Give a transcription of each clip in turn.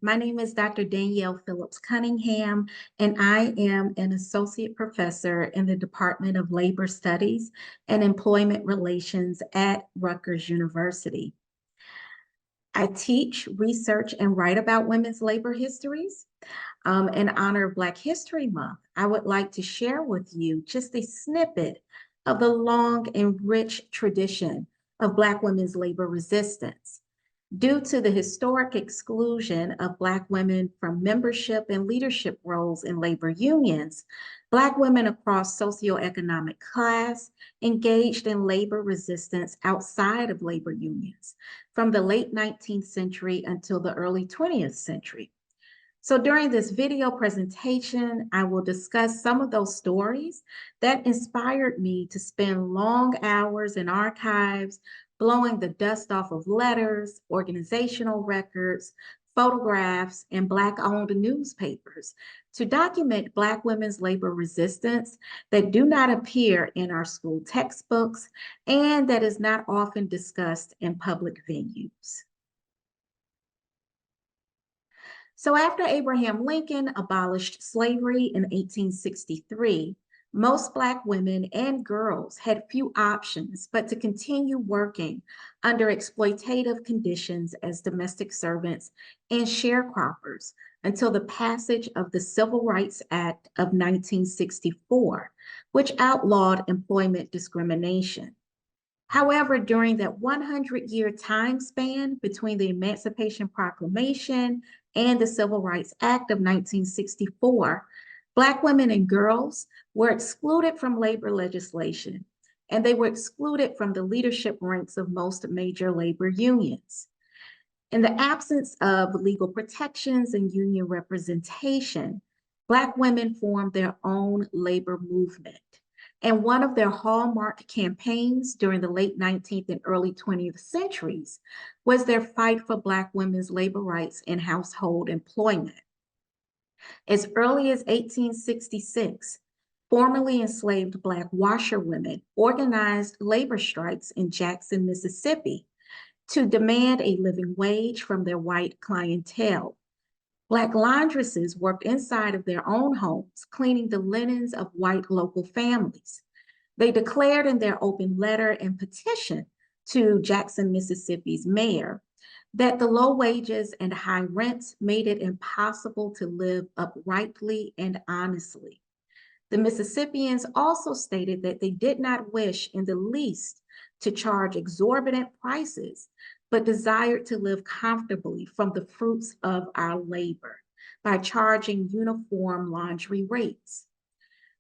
My name is Dr. Danielle Phillips Cunningham, and I am an associate professor in the Department of Labor Studies and Employment Relations at Rutgers University. I teach, research, and write about women's labor histories. In honor of Black History Month, I would like to share with you just a snippet of the long and rich tradition of Black women's labor resistance. Due to the historic exclusion of Black women from membership and leadership roles in labor unions, Black women across socioeconomic class engaged in labor resistance outside of labor unions from the late 19th century until the early 20th century. So during this video presentation, I will discuss some of those stories that inspired me to spend long hours in archives, blowing the dust off of letters, organizational records, photographs, and Black-owned newspapers to document Black women's labor resistance that do not appear in our school textbooks and that is not often discussed in public venues. So after Abraham Lincoln abolished slavery in 1863, most Black women and girls had few options but to continue working under exploitative conditions as domestic servants and sharecroppers until the passage of the Civil Rights Act of 1964, which outlawed employment discrimination. However, during that 100-year time span between the Emancipation Proclamation and the Civil Rights Act of 1964, Black women and girls were excluded from labor legislation, and they were excluded from the leadership ranks of most major labor unions. In the absence of legal protections and union representation, Black women formed their own labor movement. And one of their hallmark campaigns during the late 19th and early 20th centuries was their fight for Black women's labor rights in household employment. As early as 1866, formerly enslaved Black washerwomen organized labor strikes in Jackson, Mississippi, to demand a living wage from their white clientele. Black laundresses worked inside of their own homes, cleaning the linens of white local families. They declared in their open letter and petition to Jackson, Mississippi's mayor, that the low wages and high rents made it impossible to live uprightly and honestly. The Mississippians also stated that they did not wish in the least to charge exorbitant prices, but desired to live comfortably from the fruits of our labor by charging uniform laundry rates.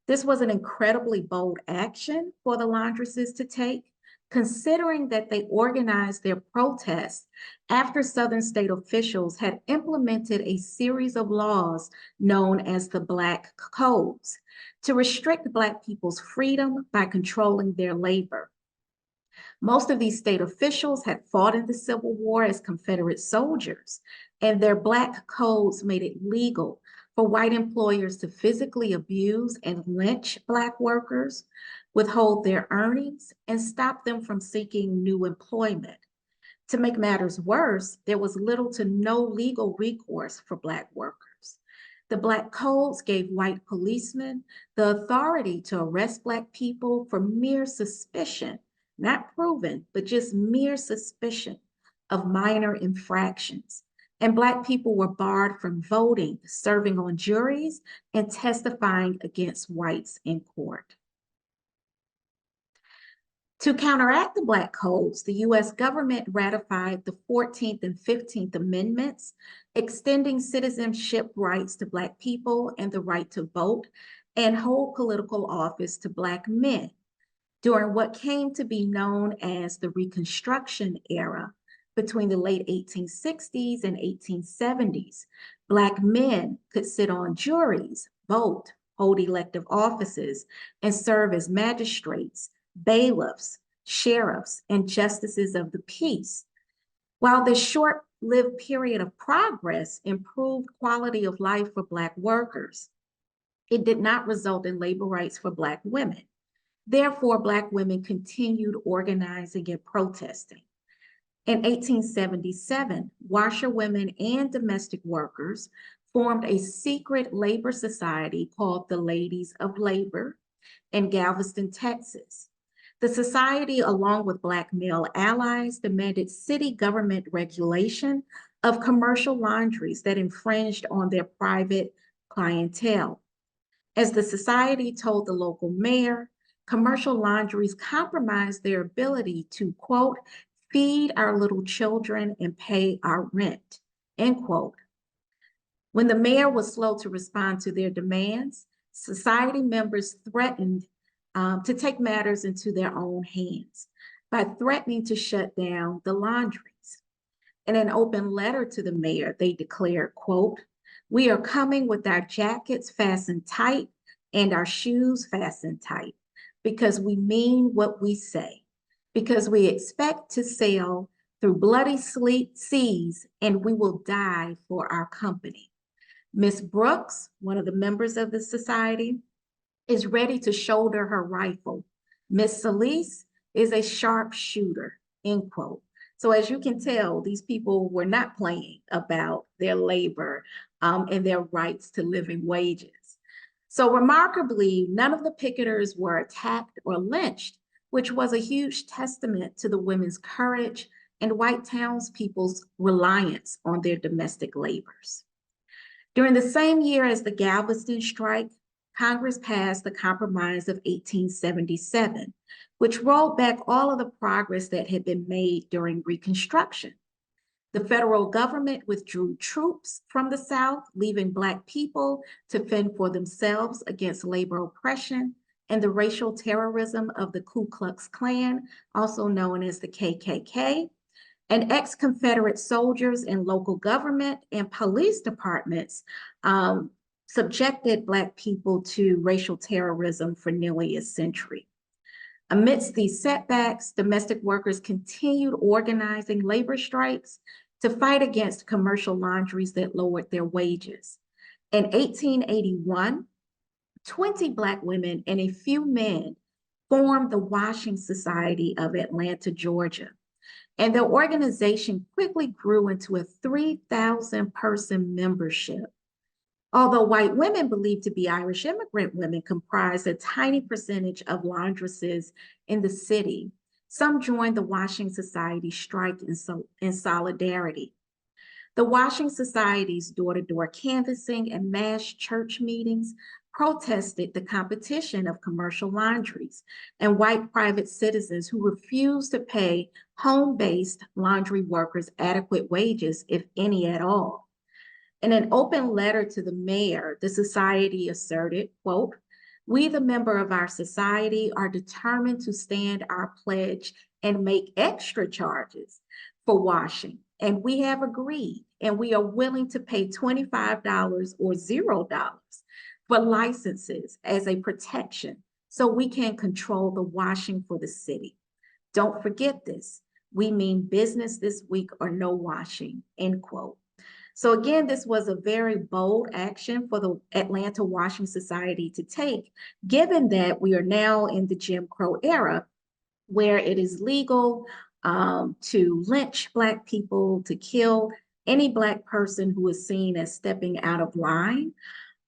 This was an incredibly bold action for the laundresses to take, considering that they organized their protests after Southern state officials had implemented a series of laws known as the Black Codes to restrict Black people's freedom by controlling their labor. Most of these state officials had fought in the Civil War as Confederate soldiers, and their Black codes made it legal for white employers to physically abuse and lynch Black workers, withhold their earnings, and stop them from seeking new employment. To make matters worse, there was little to no legal recourse for Black workers. The Black codes gave white policemen the authority to arrest Black people for mere suspicion, not proven, but just mere suspicion of minor infractions. And Black people were barred from voting, serving on juries, and testifying against whites in court. To counteract the Black codes, the U.S. government ratified the 14th and 15th Amendments, extending citizenship rights to Black people and the right to vote and hold political office to Black men. During what came to be known as the Reconstruction era, between the late 1860s and 1870s, Black men could sit on juries, vote, hold elective offices, and serve as magistrates, bailiffs, sheriffs, and justices of the peace. While this short-lived period of progress improved quality of life for Black workers, it did not result in labor rights for Black women. Therefore, Black women continued organizing and protesting. In 1877, washerwomen and domestic workers formed a secret labor society called the Ladies of Labor in Galveston, Texas. The society, along with Black male allies, demanded city government regulation of commercial laundries that infringed on their private clientele. As the society told the local mayor, commercial laundries compromised their ability to, quote, feed our little children and pay our rent, end quote. When the mayor was slow to respond to their demands, society members threatened to take matters into their own hands by threatening to shut down the laundries. In an open letter to the mayor, they declared, quote, we are coming with our jackets fastened tight and our shoes fastened tight because we mean what we say, because we expect to sail through bloody seas and we will die for our company. Miss Brooks, one of the members of the society, is ready to shoulder her rifle. Miss Solis is a sharp shooter, end quote. So as you can tell, these people were not playing about their labor and their rights to living wages. So remarkably, none of the picketers were attacked or lynched, which was a huge testament to the women's courage and white townspeople's reliance on their domestic labors. During the same year as the Galveston strike, Congress passed the Compromise of 1877, which rolled back all of the progress that had been made during Reconstruction. The federal government withdrew troops from the South, leaving Black people to fend for themselves against labor oppression and the racial terrorism of the Ku Klux Klan, also known as the KKK, and ex-Confederate soldiers in local government and police departments subjected Black people to racial terrorism for nearly a century. Amidst these setbacks, domestic workers continued organizing labor strikes to fight against commercial laundries that lowered their wages. In 1881, 20 Black women and a few men formed the Washing Society of Atlanta, Georgia. And the organization quickly grew into a 3,000 person membership. Although white women believed to be Irish immigrant women comprised a tiny percentage of laundresses in the city, some joined the Washing Society strike in solidarity. The Washing Society's door-to-door canvassing and mass church meetings protested the competition of commercial laundries and white private citizens who refused to pay home-based laundry workers adequate wages, if any at all. In an open letter to the mayor, the society asserted, quote, we, the member of our society, are determined to stand our pledge and make extra charges for washing. And we have agreed, and we are willing to pay $25 or $0 for licenses as a protection so we can control the washing for the city. Don't forget this. We mean business this week or no washing, end quote. So again, this was a very bold action for the Atlanta Washing Society to take, given that we are now in the Jim Crow era, where it is legal to lynch Black people, to kill any Black person who is seen as stepping out of line.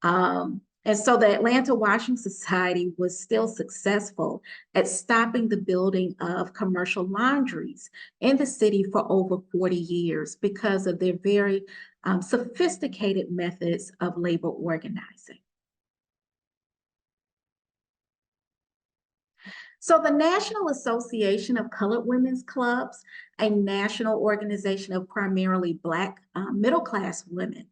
And so the Atlanta Washing Society was still successful at stopping the building of commercial laundries in the city for over 40 years because of their very sophisticated methods of labor organizing. So the National Association of Colored Women's Clubs, a national organization of primarily Black middle-class women,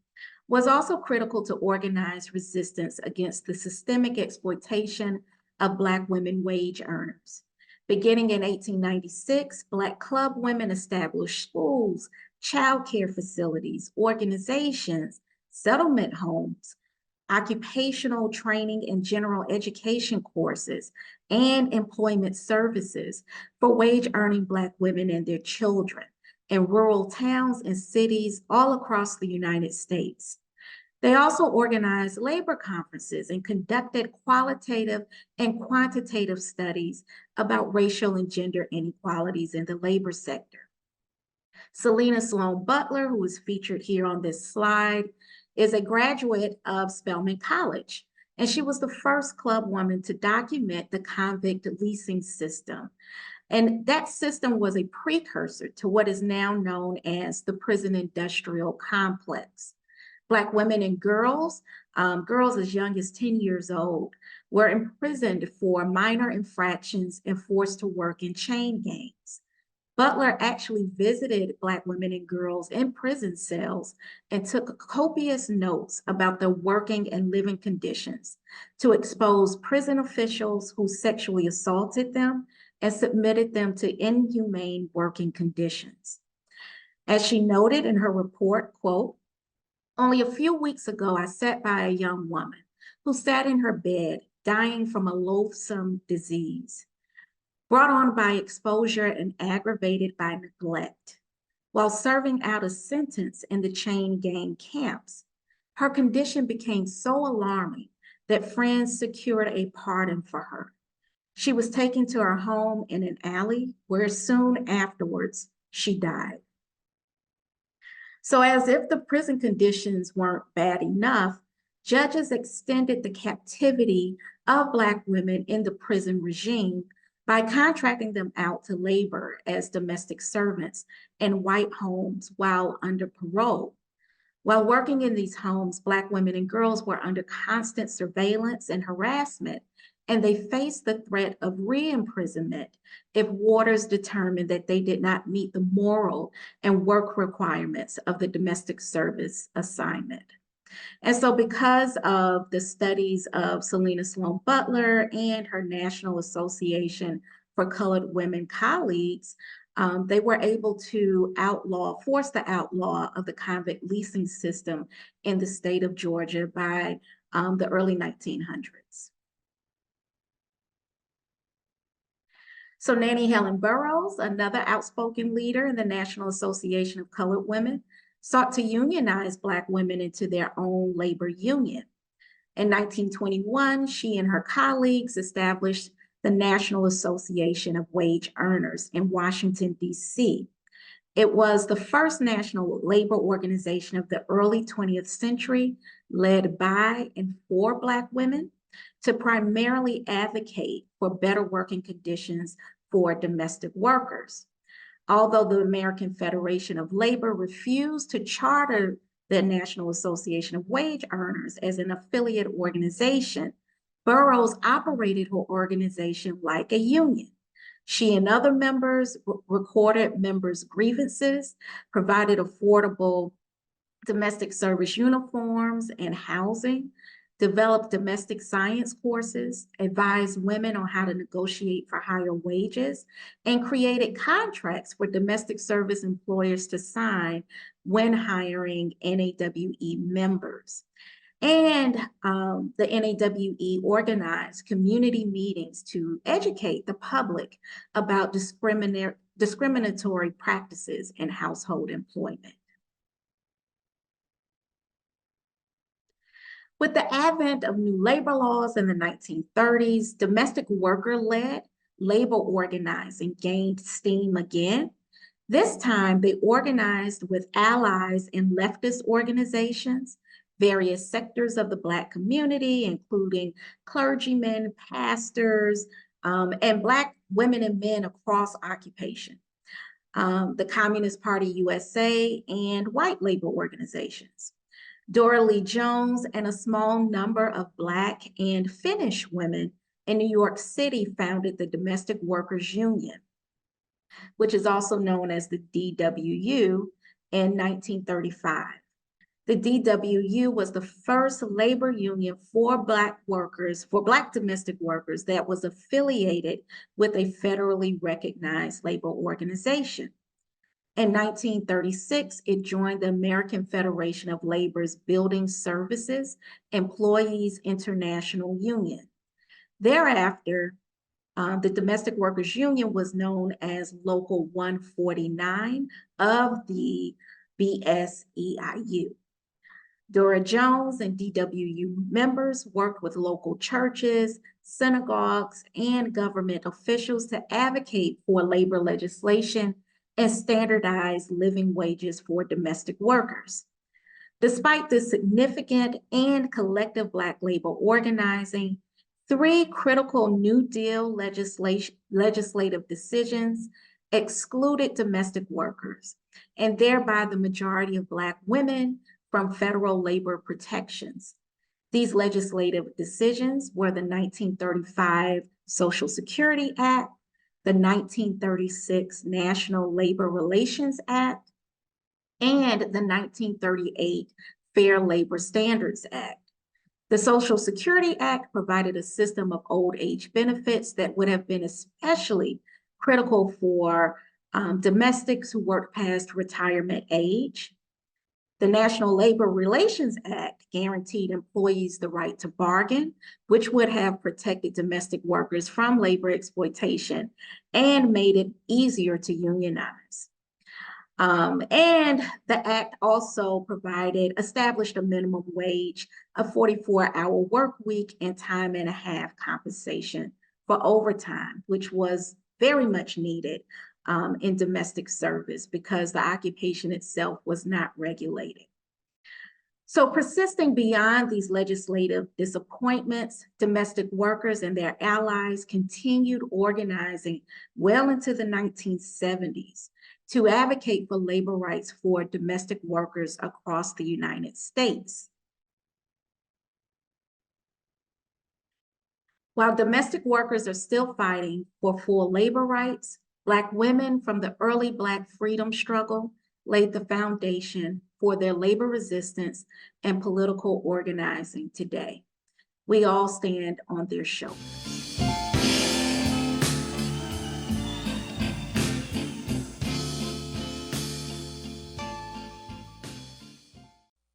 was also critical to organize resistance against the systemic exploitation of Black women wage earners. Beginning in 1896, Black club women established schools, child care facilities, organizations, settlement homes, occupational training and general education courses, and employment services for wage-earning Black women and their children in rural towns and cities all across the United States. They also organized labor conferences and conducted qualitative and quantitative studies about racial and gender inequalities in the labor sector. Selena Sloan Butler, who is featured here on this slide, is a graduate of Spelman College, and she was the first club woman to document the convict leasing system. And that system was a precursor to what is now known as the prison industrial complex. Black women and girls, girls as young as 10 years old, were imprisoned for minor infractions and forced to work in chain gangs. Butler actually visited Black women and girls in prison cells and took copious notes about their working and living conditions to expose prison officials who sexually assaulted them and submitted them to inhumane working conditions. As she noted in her report, quote, "Only a few weeks ago, I sat by a young woman who sat in her bed dying from a loathsome disease, brought on by exposure and aggravated by neglect. While serving out a sentence in the chain gang camps, her condition became so alarming that friends secured a pardon for her. She was taken to her home in an alley where soon afterwards she died." So, as if the prison conditions weren't bad enough, judges extended the captivity of Black women in the prison regime by contracting them out to labor as domestic servants in white homes while under parole. While working in these homes, Black women and girls were under constant surveillance and harassment, and they faced the threat of re-imprisonment if warders determined that they did not meet the moral and work requirements of the domestic service assignment. And so, because of the studies of Selena Sloan Butler and her National Association for Colored Women colleagues, they were able to force the outlaw of the convict leasing system in the state of Georgia by the early 1900s. So Nannie Helen Burroughs, another outspoken leader in the National Association of Colored Women, sought to unionize Black women into their own labor union. In 1921, she and her colleagues established the National Association of Wage Earners in Washington, D.C. It was the first national labor organization of the early 20th century, led by and for Black women, to primarily advocate for better working conditions for domestic workers. Although the American Federation of Labor refused to charter the National Association of Wage Earners as an affiliate organization, Burroughs operated her organization like a union. She and other members recorded members' grievances, provided affordable domestic service uniforms and housing, developed domestic science courses, advised women on how to negotiate for higher wages, and created contracts for domestic service employers to sign when hiring NAWE members. And the NAWE organized community meetings to educate the public about discriminatory practices in household employment. With the advent of new labor laws in the 1930s, domestic worker-led labor organizing gained steam again. This time, they organized with allies in leftist organizations, various sectors of the Black community, including clergymen, pastors, and Black women and men across occupation, the Communist Party USA, and white labor organizations. Dora Lee Jones and a small number of Black and Finnish women in New York City founded the Domestic Workers Union, which is also known as the DWU, in 1935. The DWU was the first labor union for Black workers, for Black domestic workers, that was affiliated with a federally recognized labor organization. In 1936, it joined the American Federation of Labor's Building Services Employees International Union. Thereafter, the Domestic Workers Union was known as Local 149 of the BSEIU. Dora Jones and DWU members worked with local churches, synagogues, and government officials to advocate for labor legislation and standardized living wages for domestic workers. Despite this significant and collective Black labor organizing, three critical New Deal legislative decisions excluded domestic workers and thereby the majority of Black women from federal labor protections. These legislative decisions were the 1935 Social Security Act, the 1936 National Labor Relations Act, and the 1938 Fair Labor Standards Act. The Social Security Act provided a system of old age benefits that would have been especially critical for domestics who worked past retirement age. The National Labor Relations Act guaranteed employees the right to bargain, which would have protected domestic workers from labor exploitation and made it easier to unionize. And the act also established a minimum wage, a 44-hour work week, and time and a half compensation for overtime, which was very much needed in domestic service because the occupation itself was not regulated. So persisting beyond these legislative disappointments, domestic workers and their allies continued organizing well into the 1970s to advocate for labor rights for domestic workers across the United States. While domestic workers are still fighting for full labor rights, Black women from the early Black freedom struggle laid the foundation for their labor resistance and political organizing today. We all stand on their shoulders.